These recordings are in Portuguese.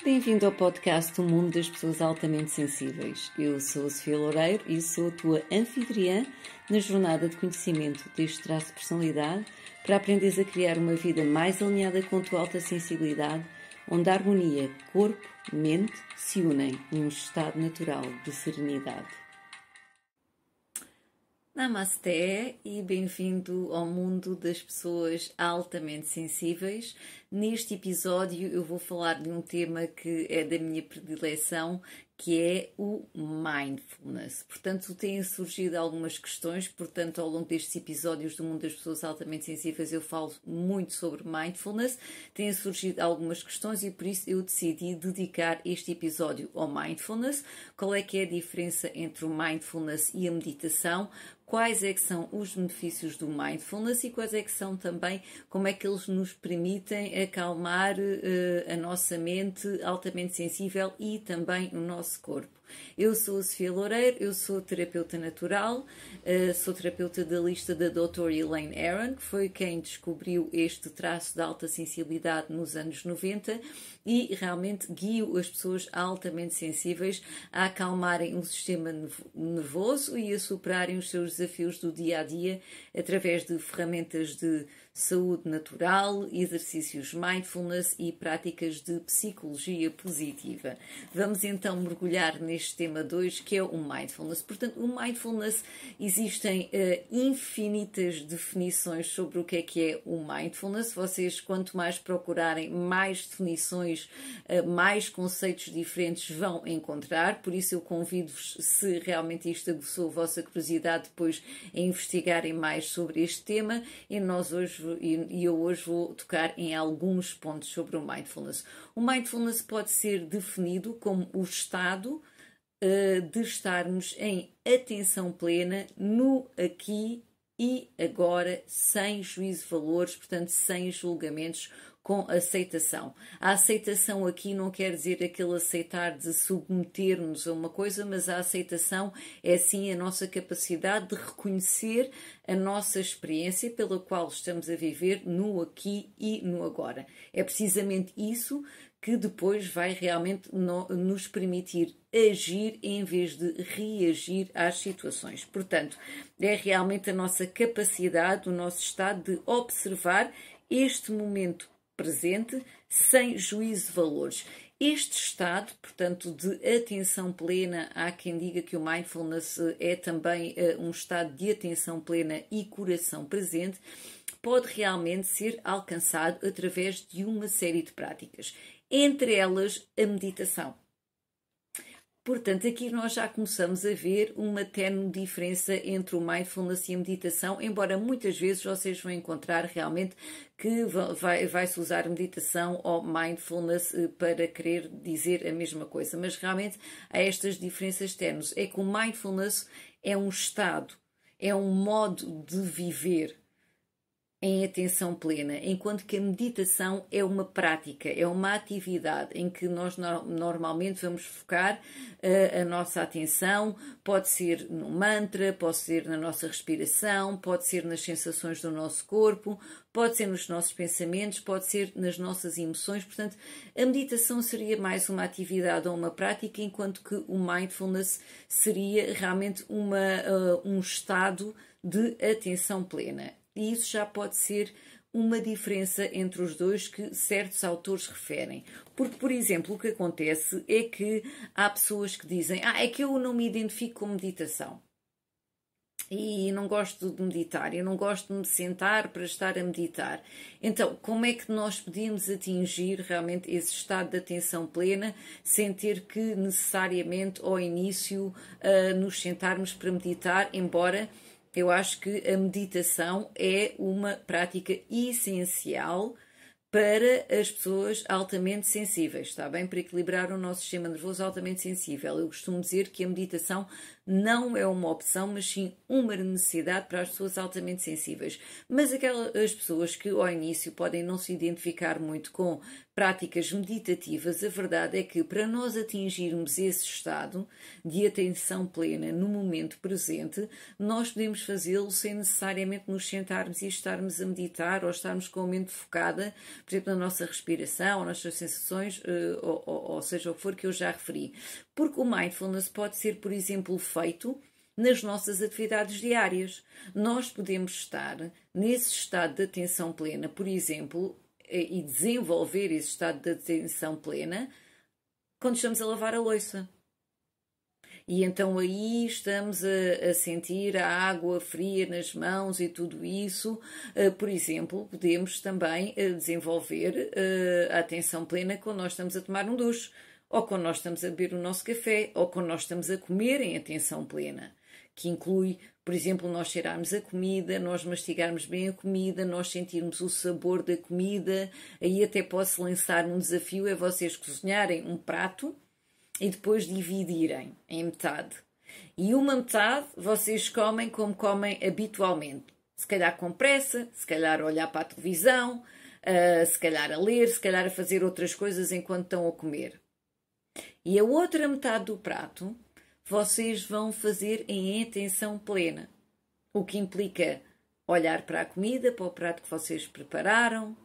Bem-vindo ao podcast do Mundo das Pessoas Altamente Sensíveis. Eu sou a Sofia Loureiro e sou a tua anfitriã na jornada de conhecimento deste traço de personalidade para aprenderes a criar uma vida mais alinhada com a tua alta sensibilidade, onde a harmonia corpo-mente se unem num estado natural de serenidade. Namasté e bem-vindo ao mundo das pessoas altamente sensíveis. Neste episódio eu vou falar de um tema que é da minha predileção, que é o mindfulness. Portanto, têm surgido algumas questões, portanto, ao longo destes episódios do mundo das pessoas altamente sensíveis eu falo muito sobre mindfulness. Têm surgido algumas questões e por isso eu decidi dedicar este episódio ao mindfulness. Qual é que é a diferença entre o mindfulness e a meditação? Quais é que são os benefícios do mindfulness e quais é que são também, como é que eles nos permitem acalmar a nossa mente altamente sensível e também o nosso corpo. Eu sou a Sofia Loureiro, eu sou terapeuta natural, sou terapeuta da lista da Dr. Elaine Aron, que foi quem descobriu este traço de alta sensibilidade nos anos 90 e realmente guio as pessoas altamente sensíveis a acalmarem o sistema nervoso e a superarem os seus desafios do dia a dia através de ferramentas de saúde natural, exercícios mindfulness e práticas de psicologia positiva. Vamos então mergulhar neste tema 2, que é o mindfulness. Portanto, o mindfulness, existem infinitas definições sobre o que é o mindfulness. Vocês, quanto mais procurarem, mais definições, mais conceitos diferentes vão encontrar. Por isso eu convido-vos, se realmente isto aguçou a vossa curiosidade, depois a investigarem mais sobre este tema e eu hoje vou tocar em alguns pontos sobre o mindfulness. O mindfulness pode ser definido como o estado de estarmos em atenção plena no aqui e agora, sem juízo de valores, portanto, sem julgamentos, com aceitação. A aceitação aqui não quer dizer aquele aceitar de submeter-nos a uma coisa, mas a aceitação é sim a nossa capacidade de reconhecer a nossa experiência pela qual estamos a viver no aqui e no agora. É precisamente isso que depois vai realmente nos permitir agir em vez de reagir às situações. Portanto, é realmente a nossa capacidade, o nosso estado de observar este momento presente sem juízo de valores. Este estado, portanto, de atenção plena, há quem diga que o mindfulness é também um estado de atenção plena e coração presente, pode realmente ser alcançado através de uma série de práticas, entre elas a meditação. Portanto, aqui nós já começamos a ver uma tenue diferença entre o mindfulness e a meditação, embora muitas vezes vocês vão encontrar realmente que vai-se usar meditação ou mindfulness para querer dizer a mesma coisa, mas realmente há estas diferenças tenues. É que o mindfulness é um estado, é um modo de viver em atenção plena, enquanto que a meditação é uma prática, é uma atividade em que nós normalmente vamos focar a nossa atenção, pode ser no mantra, pode ser na nossa respiração, pode ser nas sensações do nosso corpo, pode ser nos nossos pensamentos, pode ser nas nossas emoções. Portanto, a meditação seria mais uma atividade ou uma prática, enquanto que o mindfulness seria realmente um estado de atenção plena. E isso já pode ser uma diferença entre os dois que certos autores referem. Porque, por exemplo, o que acontece é que há pessoas que dizem é que eu não me identifico com meditação. E não gosto de meditar, eu não gosto de me sentar para estar a meditar. Então, como é que nós podíamos atingir realmente esse estado de atenção plena sem ter que necessariamente ao início nos sentarmos para meditar, embora eu acho que a meditação é uma prática essencial para as pessoas altamente sensíveis, está bem? Para equilibrar o nosso sistema nervoso altamente sensível. Eu costumo dizer que a meditação não é uma opção, mas sim uma necessidade para as pessoas altamente sensíveis. Mas aquelas pessoas que ao início podem não se identificar muito com práticas meditativas, a verdade é que para nós atingirmos esse estado de atenção plena no momento presente, nós podemos fazê-lo sem necessariamente nos sentarmos e estarmos a meditar ou estarmos com a mente focada, por exemplo, na nossa respiração, nas suas sensações, ou seja o que for que eu já referi. Porque o mindfulness pode ser, por exemplo, feito nas nossas atividades diárias. Nós podemos estar nesse estado de atenção plena, por exemplo, e desenvolver esse estado de atenção plena quando estamos a lavar a louça. E então aí estamos a sentir a água fria nas mãos e tudo isso. Por exemplo, podemos também desenvolver a atenção plena quando nós estamos a tomar um duche, ou quando nós estamos a beber o nosso café, ou quando nós estamos a comer em atenção plena, que inclui, por exemplo, nós cheirarmos a comida, nós mastigarmos bem a comida, nós sentirmos o sabor da comida. Aí até posso lançar um desafio, é vocês cozinharem um prato e depois dividirem em metade. E uma metade vocês comem como comem habitualmente. Se calhar com pressa, se calhar a olhar para a televisão, se calhar a ler, se calhar a fazer outras coisas enquanto estão a comer. E a outra metade do prato vocês vão fazer em atenção plena, o que implica olhar para a comida, para o prato que vocês prepararam,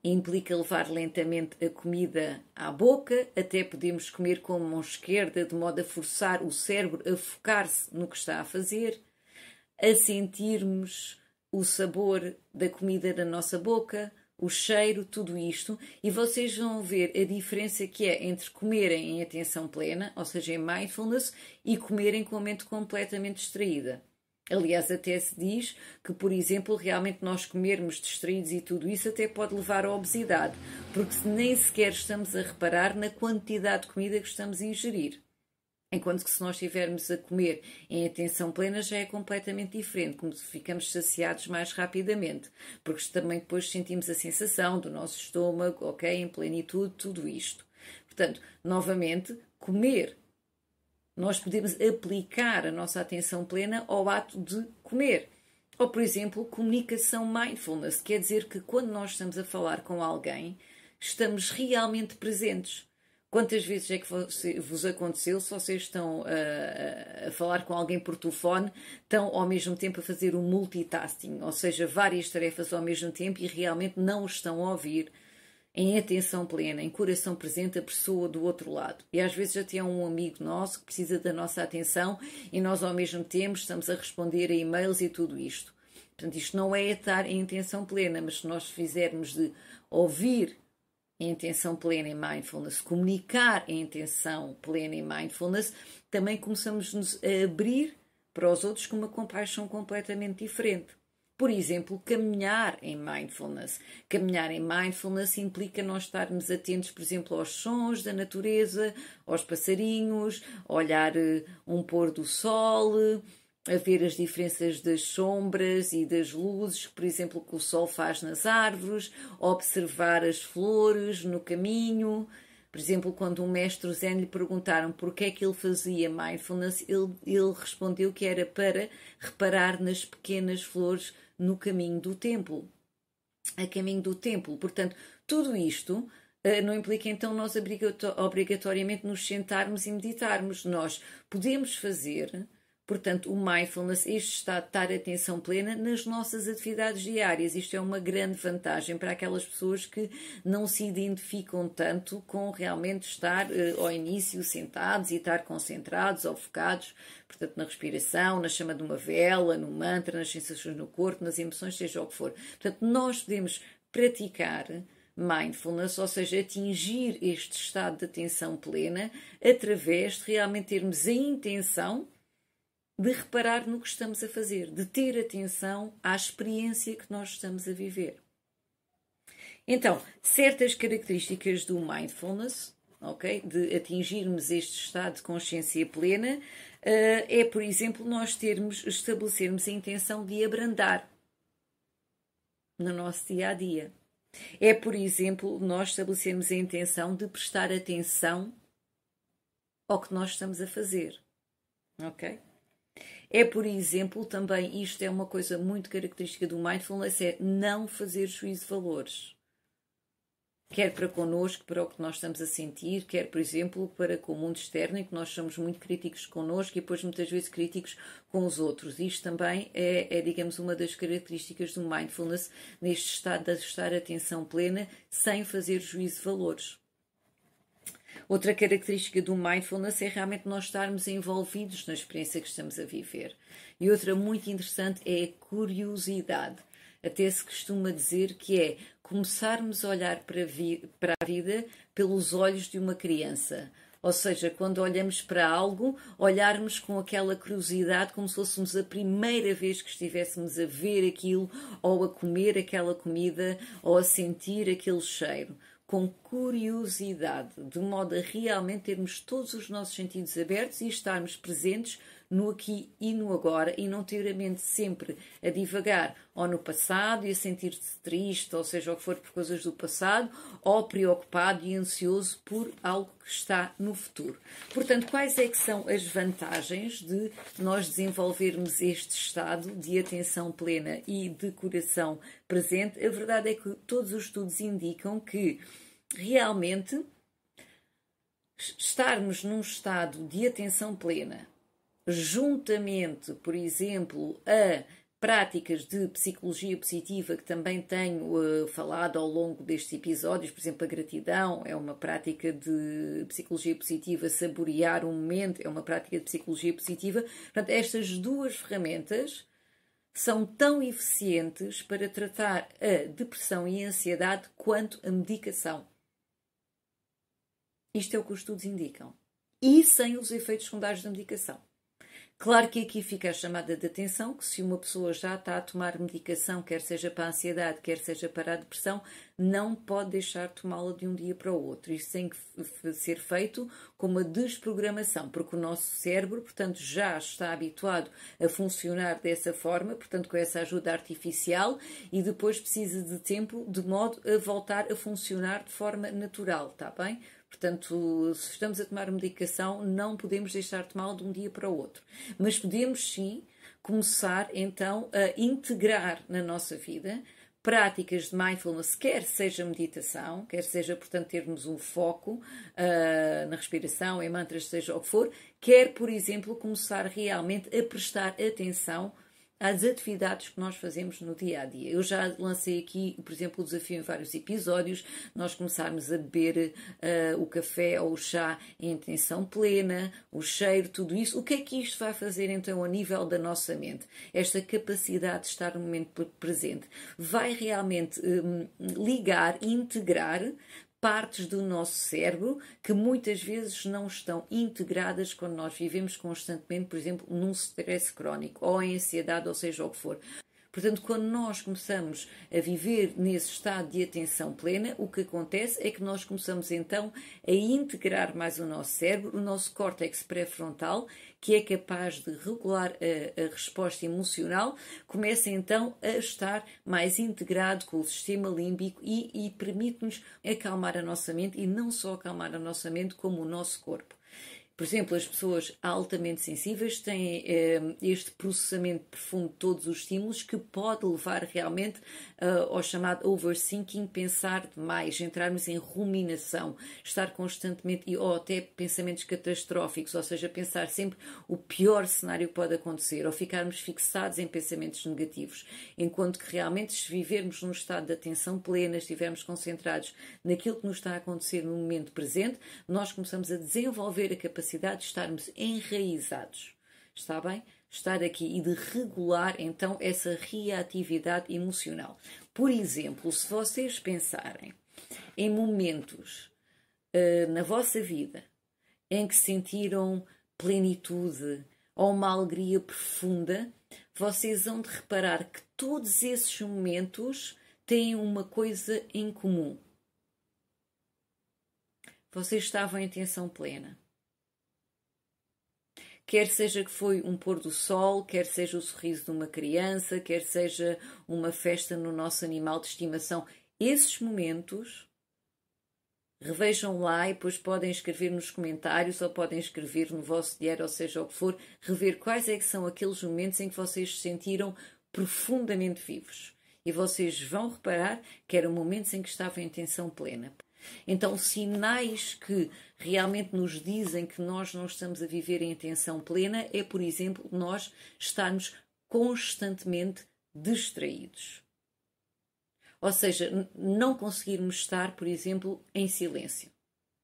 implica levar lentamente a comida à boca, até podemos comer com a mão esquerda, de modo a forçar o cérebro a focar-se no que está a fazer, a sentirmos o sabor da comida na nossa boca, o cheiro, tudo isto, e vocês vão ver a diferença que é entre comerem em atenção plena, ou seja, em mindfulness, e comerem com a mente completamente distraída. Aliás, até se diz que, por exemplo, realmente nós comermos distraídos e tudo isso até pode levar à obesidade, porque nem sequer estamos a reparar na quantidade de comida que estamos a ingerir. Enquanto que se nós estivermos a comer em atenção plena já é completamente diferente, como se ficamos saciados mais rapidamente, porque também depois sentimos a sensação do nosso estômago, ok, em plenitude, tudo isto. Portanto, novamente, comer. Nós podemos aplicar a nossa atenção plena ao ato de comer. Ou, por exemplo, comunicação mindfulness, quer dizer que quando nós estamos a falar com alguém, estamos realmente presentes. Quantas vezes é que vos aconteceu, se vocês estão a falar com alguém por telefone, estão ao mesmo tempo a fazer um multitasking, ou seja, várias tarefas ao mesmo tempo e realmente não estão a ouvir em atenção plena, em coração presente, a pessoa do outro lado. E às vezes até é um amigo nosso que precisa da nossa atenção e nós ao mesmo tempo estamos a responder a e-mails e tudo isto. Portanto, isto não é estar em atenção plena, mas se nós fizermos de ouvir em atenção plena em mindfulness, comunicar em atenção plena em mindfulness, também começamos a abrir para os outros com uma compaixão completamente diferente. Por exemplo, caminhar em mindfulness. Caminhar em mindfulness implica nós estarmos atentos, por exemplo, aos sons da natureza, aos passarinhos, olhar um pôr do sol, a ver as diferenças das sombras e das luzes, por exemplo, que o sol faz nas árvores, observar as flores no caminho. Por exemplo, quando um mestre zen lhe perguntaram por que é que ele fazia mindfulness, ele respondeu que era para reparar nas pequenas flores no caminho do templo. A caminho do templo. Portanto, tudo isto não implica então nós obrigatoriamente nos sentarmos e meditarmos. Nós podemos fazer, portanto, o mindfulness, este estado de estar atenção plena nas nossas atividades diárias. Isto é uma grande vantagem para aquelas pessoas que não se identificam tanto com realmente estar ao início sentados e estar concentrados ou focados, portanto, na respiração, na chama de uma vela, no mantra, nas sensações no corpo, nas emoções, seja o que for. Portanto, nós podemos praticar mindfulness, ou seja, atingir este estado de atenção plena através de realmente termos a intenção de reparar no que estamos a fazer, de ter atenção à experiência que nós estamos a viver. Então, certas características do mindfulness, ok, de atingirmos este estado de consciência plena, é, por exemplo, nós estabelecermos a intenção de abrandar no nosso dia-a-dia. É, por exemplo, nós estabelecermos a intenção de prestar atenção ao que nós estamos a fazer, ok? É, por exemplo, também, isto é uma coisa muito característica do mindfulness, é não fazer juízo de valores. quer para connosco, para o que nós estamos a sentir, quer, por exemplo, para com o mundo externo, em que nós somos muito críticos connosco e depois muitas vezes críticos com os outros. Isto também digamos, uma das características do mindfulness, neste estado de ajustar a atenção plena, sem fazer juízo de valores. Outra característica do mindfulness é realmente nós estarmos envolvidos na experiência que estamos a viver. E outra muito interessante é a curiosidade. Até se costuma dizer que é começarmos a olhar para a vida pelos olhos de uma criança. Ou seja, quando olhamos para algo, olharmos com aquela curiosidade como se fôssemos a primeira vez que estivéssemos a ver aquilo, ou a comer aquela comida, ou a sentir aquele cheiro. Com curiosidade, de modo a realmente termos todos os nossos sentidos abertos e estarmos presentes no aqui e no agora e não ter a mente sempre a divagar ou no passado e a sentir-se triste, ou seja, o que for por coisas do passado, ou preocupado e ansioso por algo que está no futuro. Portanto, quais é que são as vantagens de nós desenvolvermos este estado de atenção plena e de coração presente? A verdade é que todos os estudos indicam que realmente estarmos num estado de atenção plena, juntamente, por exemplo, a práticas de psicologia positiva que também tenho falado ao longo destes episódios, por exemplo, a gratidão é uma prática de psicologia positiva, saborear um momento é uma prática de psicologia positiva. Portanto, estas duas ferramentas são tão eficientes para tratar a depressão e a ansiedade quanto a medicação. Isto é o que os estudos indicam. E sem os efeitos secundários da medicação. Claro que aqui fica a chamada de atenção que se uma pessoa já está a tomar medicação, quer seja para a ansiedade, quer seja para a depressão, não pode deixar de tomá-la de um dia para o outro. Isso tem que ser feito com uma desprogramação, porque o nosso cérebro, portanto, já está habituado a funcionar dessa forma, portanto, com essa ajuda artificial, e depois precisa de tempo de modo a voltar a funcionar de forma natural, está bem? Portanto, se estamos a tomar medicação, não podemos deixar de tomá-la de um dia para o outro. Mas podemos, sim, começar, então, a integrar na nossa vida práticas de mindfulness, quer seja meditação, quer seja, portanto, termos um foco na respiração, em mantras, seja o que for, quer, por exemplo, começar realmente a prestar atenção às atividades que nós fazemos no dia-a-dia. Eu já lancei aqui, por exemplo, o desafio em vários episódios, nós começarmos a beber o café ou o chá em atenção plena, o cheiro, tudo isso. O que é que isto vai fazer, então, a nível da nossa mente? Esta capacidade de estar no momento presente vai realmente ligar, integrar partes do nosso cérebro que muitas vezes não estão integradas quando nós vivemos constantemente, por exemplo, num stress crónico ou em ansiedade, ou seja o que for. Portanto, quando nós começamos a viver nesse estado de atenção plena, o que acontece é que nós começamos então a integrar mais o nosso cérebro, o nosso córtex pré-frontal, que é capaz de regular a resposta emocional, começa então a estar mais integrado com o sistema límbico e permite-nos acalmar a nossa mente, e não só acalmar a nossa mente, como o nosso corpo. Por exemplo, as pessoas altamente sensíveis têm este processamento profundo de todos os estímulos que pode levar realmente ao chamado overthinking, pensar demais, entrarmos em ruminação, estar constantemente, ou até pensamentos catastróficos, ou seja, pensar sempre o pior cenário que pode acontecer, ou ficarmos fixados em pensamentos negativos. Enquanto que realmente, se vivermos num estado de atenção plena, estivermos concentrados naquilo que nos está a acontecer no momento presente, nós começamos a desenvolver a capacidade de estarmos enraizados, está bem? Estar aqui e de regular então essa reatividade emocional. Por exemplo, se vocês pensarem em momentos na vossa vida em que sentiram plenitude ou uma alegria profunda, vocês vão de reparar que todos esses momentos têm uma coisa em comum. Vocês estavam em atenção plena. Quer seja que foi um pôr do sol, quer seja o sorriso de uma criança, quer seja uma festa no nosso animal de estimação. Esses momentos, revejam lá e depois podem escrever nos comentários ou podem escrever no vosso diário, ou seja o que for, rever quais é que são aqueles momentos em que vocês se sentiram profundamente vivos. E vocês vão reparar que eram momentos em que estavam em atenção plena. Então, sinais que realmente nos dizem que nós não estamos a viver em atenção plena é, por exemplo, nós estarmos constantemente distraídos. Ou seja, não conseguirmos estar, por exemplo, em silêncio.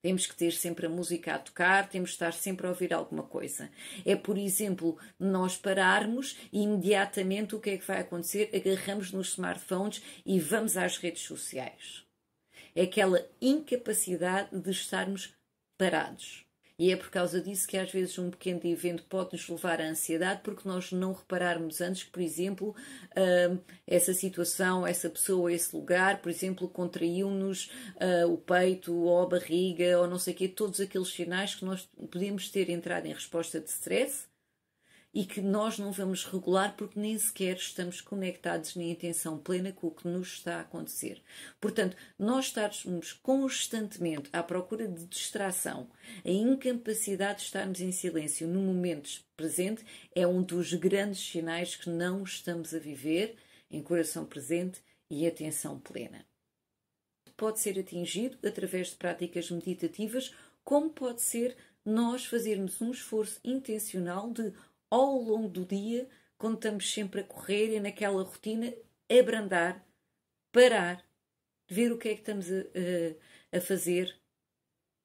Temos que ter sempre a música a tocar, temos que estar sempre a ouvir alguma coisa. É, por exemplo, nós pararmos e imediatamente o que é que vai acontecer? Agarramos nos smartphones e vamos às redes sociais. É aquela incapacidade de estarmos parados. E é por causa disso que às vezes um pequeno evento pode nos levar à ansiedade, porque nós não repararmos antes que, por exemplo, essa situação, essa pessoa, esse lugar, por exemplo, contraiu-nos o peito ou a barriga ou não sei o quê, todos aqueles sinais que nós podemos ter entrado em resposta de stress e que nós não vamos regular porque nem sequer estamos conectados nem em atenção plena com o que nos está a acontecer. Portanto, nós estarmos constantemente à procura de distração, a incapacidade de estarmos em silêncio no momento presente é um dos grandes sinais que não estamos a viver em coração presente e atenção plena. Pode ser atingido através de práticas meditativas, como pode ser nós fazermos um esforço intencional de ao longo do dia, quando estamos sempre a correr e naquela rotina, abrandar, parar, ver o que é que estamos a fazer,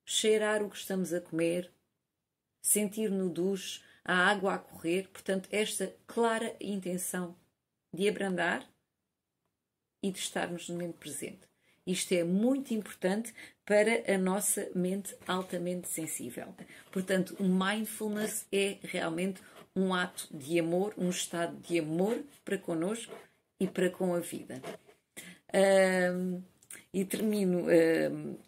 cheirar o que estamos a comer, sentir no duche a água a correr. Portanto, esta clara intenção de abrandar e de estarmos no momento presente. Isto é muito importante para a nossa mente altamente sensível. Portanto, o mindfulness é realmente um ato de amor, um estado de amor para connosco e para com a vida. E termino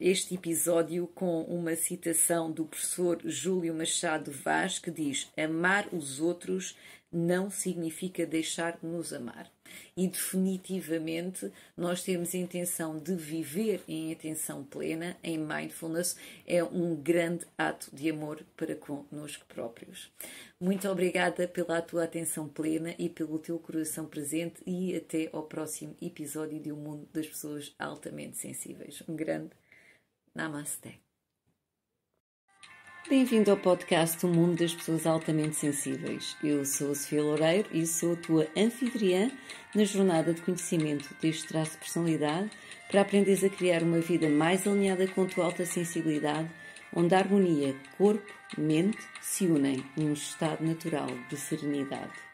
este episódio com uma citação do professor Júlio Machado Vaz, que diz: amar os outros não significa deixar de nos amar. E definitivamente nós temos a intenção de viver em atenção plena, em mindfulness, é um grande ato de amor para connosco próprios. Muito obrigada pela tua atenção plena e pelo teu coração presente e até ao próximo episódio de O Mundo das Pessoas Altamente Sensíveis. Um grande Namaste. Bem-vindo ao podcast O Mundo das Pessoas Altamente Sensíveis. Eu sou a Sofia Loureiro e sou a tua anfitriã na jornada de conhecimento deste traço de personalidade para aprenderes a criar uma vida mais alinhada com a tua alta sensibilidade, onde a harmonia corpo-mente se unem num estado natural de serenidade.